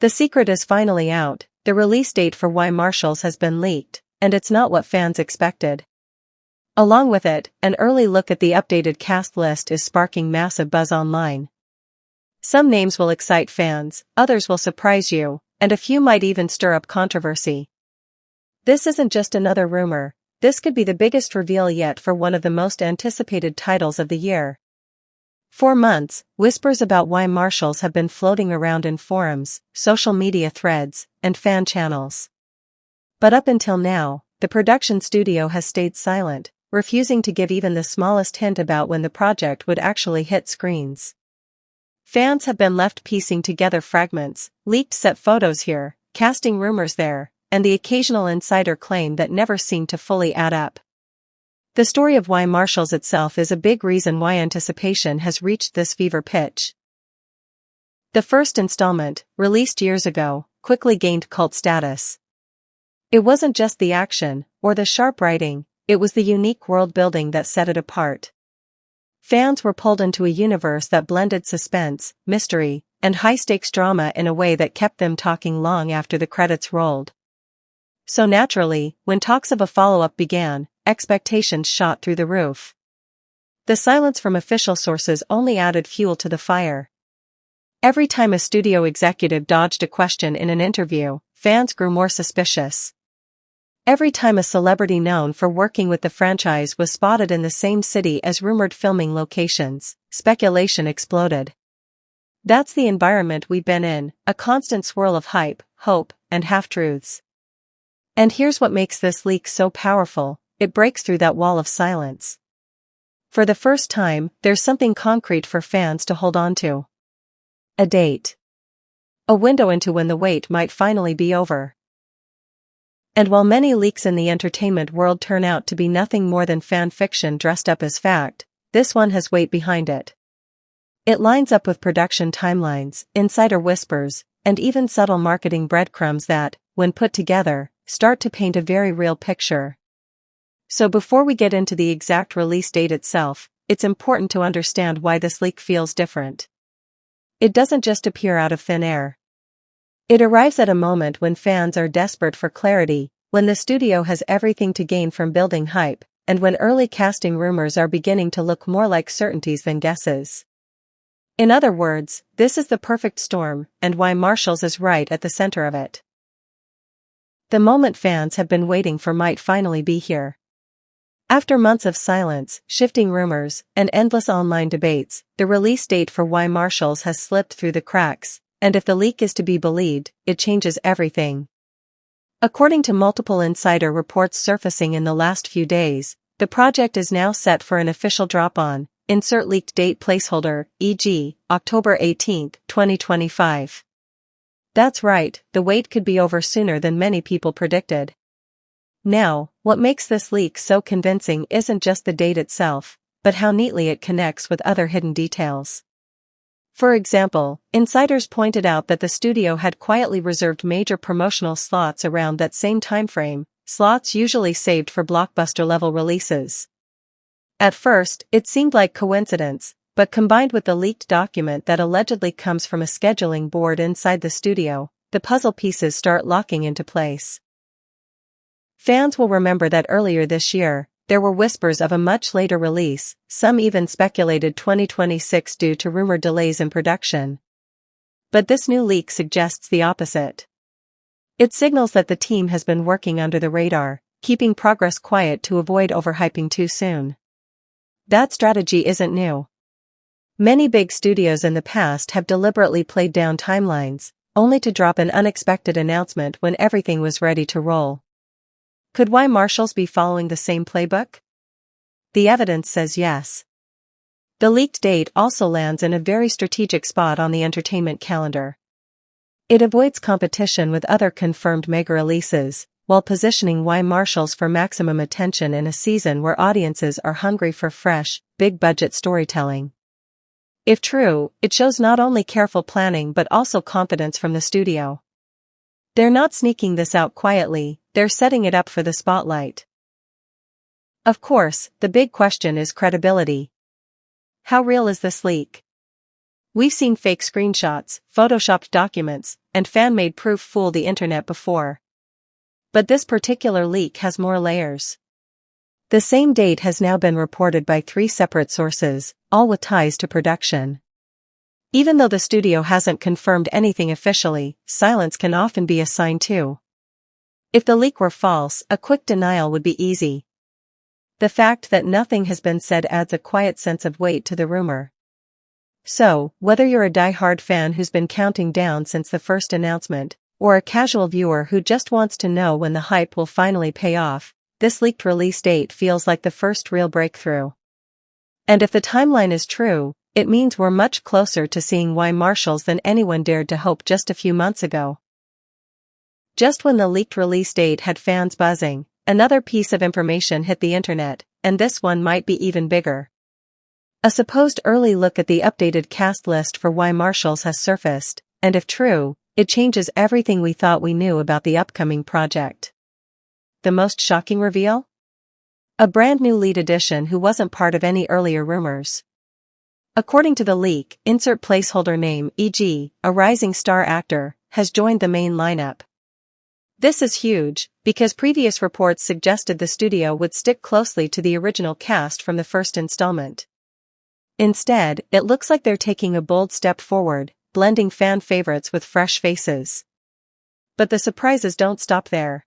The secret is finally out. The release date for Why Marshals has been leaked, and it's not what fans expected. Along with it, an early look at the updated cast list is sparking massive buzz online. Some names will excite fans, others will surprise you, and a few might even stir up controversy. This isn't just another rumor. This could be the biggest reveal yet for one of the most anticipated titles of the year. For months, whispers about Why Marshals have been floating around in forums, social media threads, and fan channels. But up until now, the production studio has stayed silent, refusing to give even the smallest hint about when the project would actually hit screens. Fans have been left piecing together fragments, leaked set photos here, casting rumors there, and the occasional insider claim that never seemed to fully add up. The story of Why Marshals itself is a big reason why anticipation has reached this fever pitch. The first installment, released years ago, quickly gained cult status. It wasn't just the action, or the sharp writing, it was the unique world building that set it apart. Fans were pulled into a universe that blended suspense, mystery, and high-stakes drama in a way that kept them talking long after the credits rolled. So naturally, when talks of a follow-up began, expectations shot through the roof. The silence from official sources only added fuel to the fire. Every time a studio executive dodged a question in an interview, fans grew more suspicious. Every time a celebrity known for working with the franchise was spotted in the same city as rumored filming locations, speculation exploded. That's the environment we've been in, a constant swirl of hype, hope, and half-truths. And here's what makes this leak so powerful. It breaks through that wall of silence. For the first time, there's something concrete for fans to hold on to. A date. A window into when the wait might finally be over. And while many leaks in the entertainment world turn out to be nothing more than fan fiction dressed up as fact, this one has weight behind it. It lines up with production timelines, insider whispers, and even subtle marketing breadcrumbs that, when put together, start to paint a very real picture. So before we get into the exact release date itself, it's important to understand why this leak feels different. It doesn't just appear out of thin air. It arrives at a moment when fans are desperate for clarity, when the studio has everything to gain from building hype, and when early casting rumors are beginning to look more like certainties than guesses. In other words, this is the perfect storm, and Why Marshals is right at the center of it. The moment fans have been waiting for might finally be here. After months of silence, shifting rumors, and endless online debates, the release date for Why Marshals has slipped through the cracks, and if the leak is to be believed, it changes everything. According to multiple insider reports surfacing in the last few days, the project is now set for an official drop-on, insert leaked date placeholder, e.g., October 18, 2025. That's right, the wait could be over sooner than many people predicted. Now, what makes this leak so convincing isn't just the date itself, but how neatly it connects with other hidden details. For example, insiders pointed out that the studio had quietly reserved major promotional slots around that same timeframe, slots usually saved for blockbuster-level releases. At first, it seemed like coincidence, but combined with the leaked document that allegedly comes from a scheduling board inside the studio, the puzzle pieces start locking into place. Fans will remember that earlier this year, there were whispers of a much later release, some even speculated 2026 due to rumored delays in production. But this new leak suggests the opposite. It signals that the team has been working under the radar, keeping progress quiet to avoid overhyping too soon. That strategy isn't new. Many big studios in the past have deliberately played down timelines, only to drop an unexpected announcement when everything was ready to roll. Could Why Marshals be following the same playbook? The evidence says yes. The leaked date also lands in a very strategic spot on the entertainment calendar. It avoids competition with other confirmed mega-releases, while positioning Why Marshals for maximum attention in a season where audiences are hungry for fresh, big-budget storytelling. If true, it shows not only careful planning but also confidence from the studio. They're not sneaking this out quietly, they're setting it up for the spotlight. Of course, the big question is credibility. How real is this leak? We've seen fake screenshots, photoshopped documents, and fan-made proof fooled the internet before. But this particular leak has more layers. The same date has now been reported by 3 separate sources, all with ties to production. Even though the studio hasn't confirmed anything officially, silence can often be a sign too. If the leak were false, a quick denial would be easy. The fact that nothing has been said adds a quiet sense of weight to the rumor. So, whether you're a die-hard fan who's been counting down since the first announcement, or a casual viewer who just wants to know when the hype will finally pay off, this leaked release date feels like the first real breakthrough. And if the timeline is true, it means we're much closer to seeing why Marshals than anyone dared to hope just a few months ago. Just when the leaked release date had fans buzzing, another piece of information hit the internet, and this one might be even bigger. A supposed early look at the updated cast list for Why Marshals has surfaced, and if true, it changes everything we thought we knew about the upcoming project. The most shocking reveal? A brand new lead addition who wasn't part of any earlier rumors. According to the leak, insert placeholder name, e.g., a rising star actor, has joined the main lineup. This is huge, because previous reports suggested the studio would stick closely to the original cast from the first installment. Instead, it looks like they're taking a bold step forward, blending fan favorites with fresh faces. But the surprises don't stop there.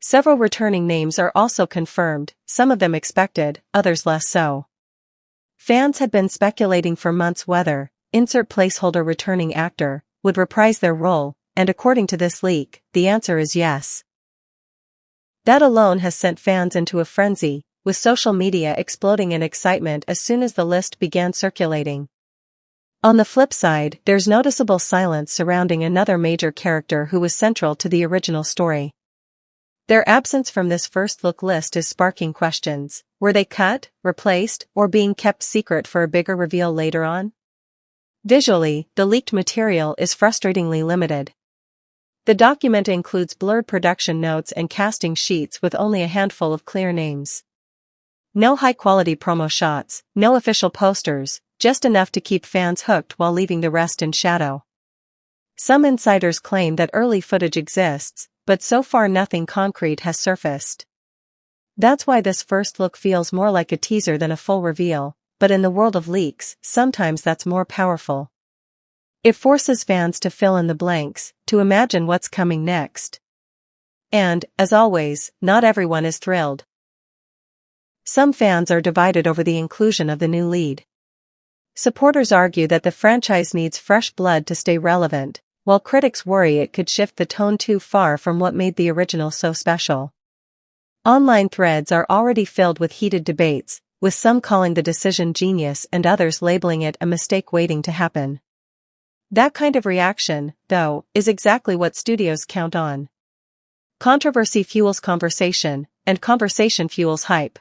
Several returning names are also confirmed, some of them expected, others less so. Fans had been speculating for months whether, insert placeholder returning actor, would reprise their role, and according to this leak, the answer is yes. That alone has sent fans into a frenzy, with social media exploding in excitement as soon as the list began circulating. On the flip side, there's noticeable silence surrounding another major character who was central to the original story. Their absence from this first look list is sparking questions. Were they cut, replaced, or being kept secret for a bigger reveal later on? Visually, the leaked material is frustratingly limited. The document includes blurred production notes and casting sheets with only a handful of clear names. No high-quality promo shots, no official posters, just enough to keep fans hooked while leaving the rest in shadow. Some insiders claim that early footage exists, but so far nothing concrete has surfaced. That's why this first look feels more like a teaser than a full reveal, but in the world of leaks, sometimes that's more powerful. It forces fans to fill in the blanks, to imagine what's coming next. And, as always, not everyone is thrilled. Some fans are divided over the inclusion of the new lead. Supporters argue that the franchise needs fresh blood to stay relevant, while critics worry it could shift the tone too far from what made the original so special. Online threads are already filled with heated debates, with some calling the decision genius and others labeling it a mistake waiting to happen. That kind of reaction, though, is exactly what studios count on. Controversy fuels conversation, and conversation fuels hype.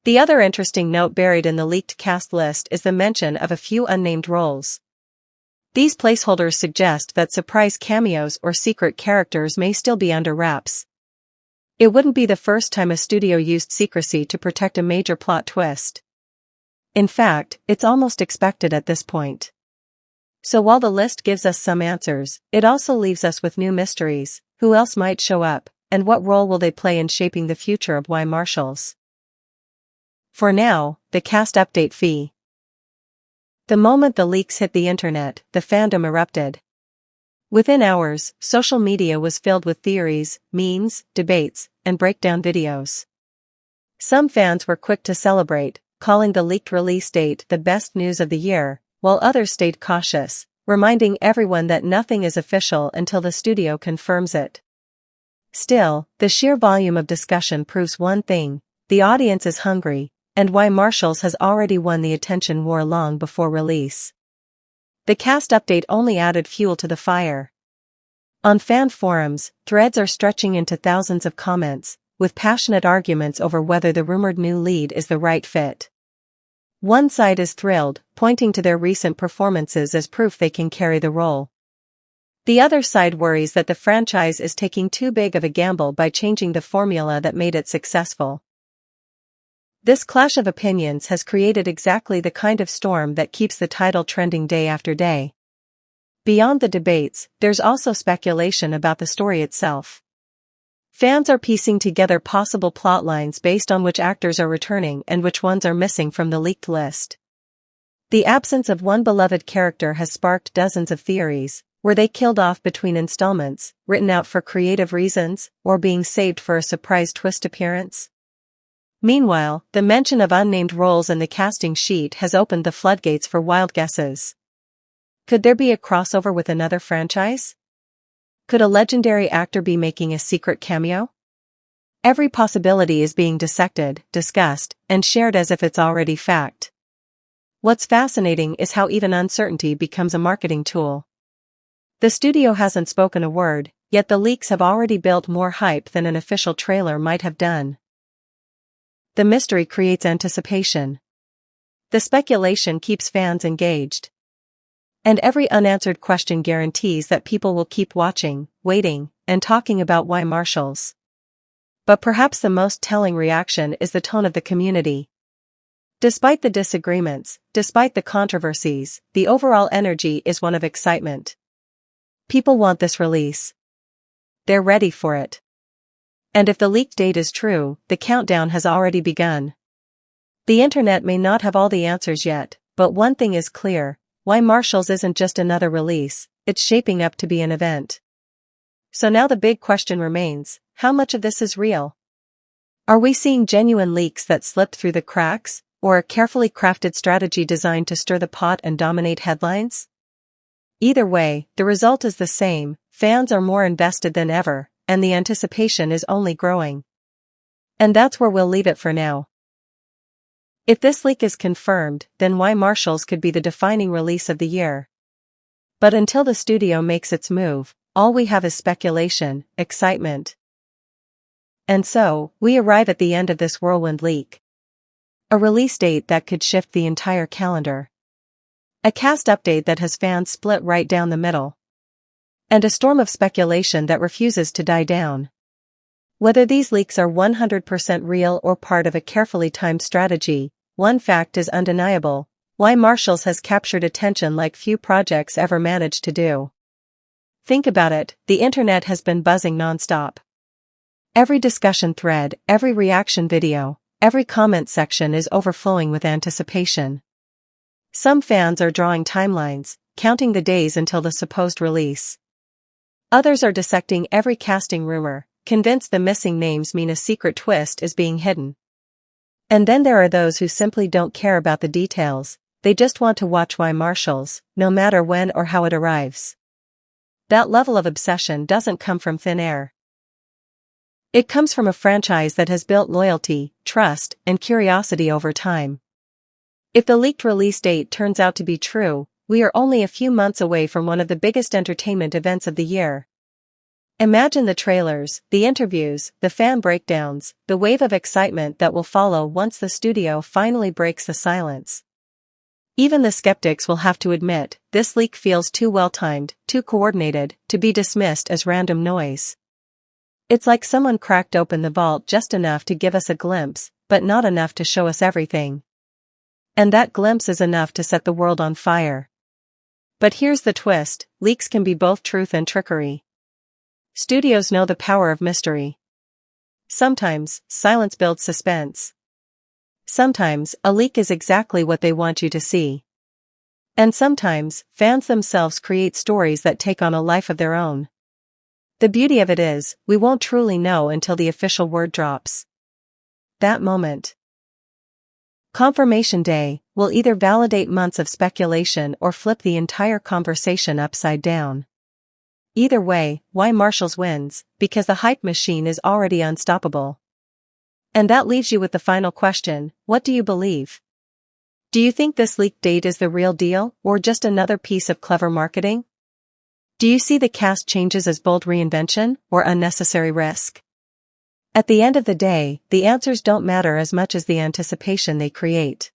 The other interesting note buried in the leaked cast list is the mention of a few unnamed roles. These placeholders suggest that surprise cameos or secret characters may still be under wraps. It wouldn't be the first time a studio used secrecy to protect a major plot twist. In fact, it's almost expected at this point. So while the list gives us some answers, it also leaves us with new mysteries. Who else might show up, and what role will they play in shaping the future of Why Marshals? For now, the cast update fee. The moment the leaks hit the internet, the fandom erupted. Within hours, social media was filled with theories, memes, debates, and breakdown videos. Some fans were quick to celebrate, calling the leaked release date the best news of the year, while others stayed cautious, reminding everyone that nothing is official until the studio confirms it. Still, the sheer volume of discussion proves one thing: the audience is hungry, and Why Marshals has already won the attention war long before release. The cast update only added fuel to the fire. On fan forums, threads are stretching into thousands of comments, with passionate arguments over whether the rumored new lead is the right fit. One side is thrilled, pointing to their recent performances as proof they can carry the role. The other side worries that the franchise is taking too big of a gamble by changing the formula that made it successful. This clash of opinions has created exactly the kind of storm that keeps the title trending day after day. Beyond the debates, there's also speculation about the story itself. Fans are piecing together possible plotlines based on which actors are returning and which ones are missing from the leaked list. The absence of one beloved character has sparked dozens of theories. Were they killed off between installments, written out for creative reasons, or being saved for a surprise twist appearance? Meanwhile, the mention of unnamed roles in the casting sheet has opened the floodgates for wild guesses. Could there be a crossover with another franchise? Could a legendary actor be making a secret cameo? Every possibility is being dissected, discussed, and shared as if it's already fact. What's fascinating is how even uncertainty becomes a marketing tool. The studio hasn't spoken a word, yet the leaks have already built more hype than an official trailer might have done. The mystery creates anticipation. The speculation keeps fans engaged. And every unanswered question guarantees that people will keep watching, waiting, and talking about why Marshals. But perhaps the most telling reaction is the tone of the community. Despite the disagreements, despite the controversies, the overall energy is one of excitement. People want this release. They're ready for it. And if the leaked date is true, the countdown has already begun. The internet may not have all the answers yet, but one thing is clear: why Marshals isn't just another release, it's shaping up to be an event. So now the big question remains: how much of this is real? Are we seeing genuine leaks that slipped through the cracks, or a carefully crafted strategy designed to stir the pot and dominate headlines? Either way, the result is the same: fans are more invested than ever, and the anticipation is only growing. And that's where we'll leave it for now. If this leak is confirmed, then Why Marshals could be the defining release of the year. But until the studio makes its move, all we have is speculation, excitement. And so, we arrive at the end of this whirlwind leak. A release date that could shift the entire calendar. A cast update that has fans split right down the middle. And a storm of speculation that refuses to die down. Whether these leaks are 100% real or part of a carefully timed strategy, one fact is undeniable: Why Marshals has captured attention like few projects ever managed to do. Think about it, the internet has been buzzing non-stop. Every discussion thread, every reaction video, every comment section is overflowing with anticipation. Some fans are drawing timelines, counting the days until the supposed release. Others are dissecting every casting rumor, convinced the missing names mean a secret twist is being hidden. And then there are those who simply don't care about the details, they just want to watch Why Marshals, no matter when or how it arrives. That level of obsession doesn't come from thin air. It comes from a franchise that has built loyalty, trust, and curiosity over time. If the leaked release date turns out to be true, we are only a few months away from one of the biggest entertainment events of the year. Imagine the trailers, the interviews, the fan breakdowns, the wave of excitement that will follow once the studio finally breaks the silence. Even the skeptics will have to admit, this leak feels too well-timed, too coordinated, to be dismissed as random noise. It's like someone cracked open the vault just enough to give us a glimpse, but not enough to show us everything. And that glimpse is enough to set the world on fire. But here's the twist: leaks can be both truth and trickery. Studios know the power of mystery. Sometimes, silence builds suspense. Sometimes, a leak is exactly what they want you to see. And sometimes, fans themselves create stories that take on a life of their own. The beauty of it is, we won't truly know until the official word drops. That moment, Confirmation Day, will either validate months of speculation or flip the entire conversation upside down. Either way, Why Marshals wins, because the hype machine is already unstoppable. And that leaves you with the final question: what do you believe? Do you think this leaked date is the real deal, or just another piece of clever marketing? Do you see the cast changes as bold reinvention, or unnecessary risk? At the end of the day, the answers don't matter as much as the anticipation they create.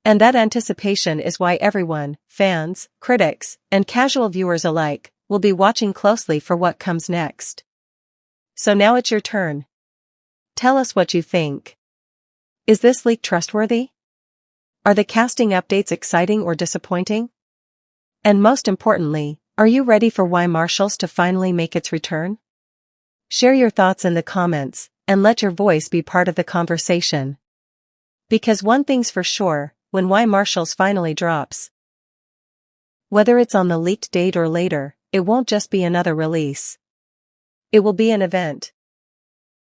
And that anticipation is why everyone, fans, critics, and casual viewers alike, will be watching closely for what comes next. So now it's your turn. Tell us what you think. Is this leak trustworthy? Are the casting updates exciting or disappointing? And most importantly, are you ready for Why Marshals to finally make its return? Share your thoughts in the comments, and let your voice be part of the conversation. Because one thing's for sure, when Why Marshals finally drops, whether it's on the leaked date or later, it won't just be another release. It will be an event.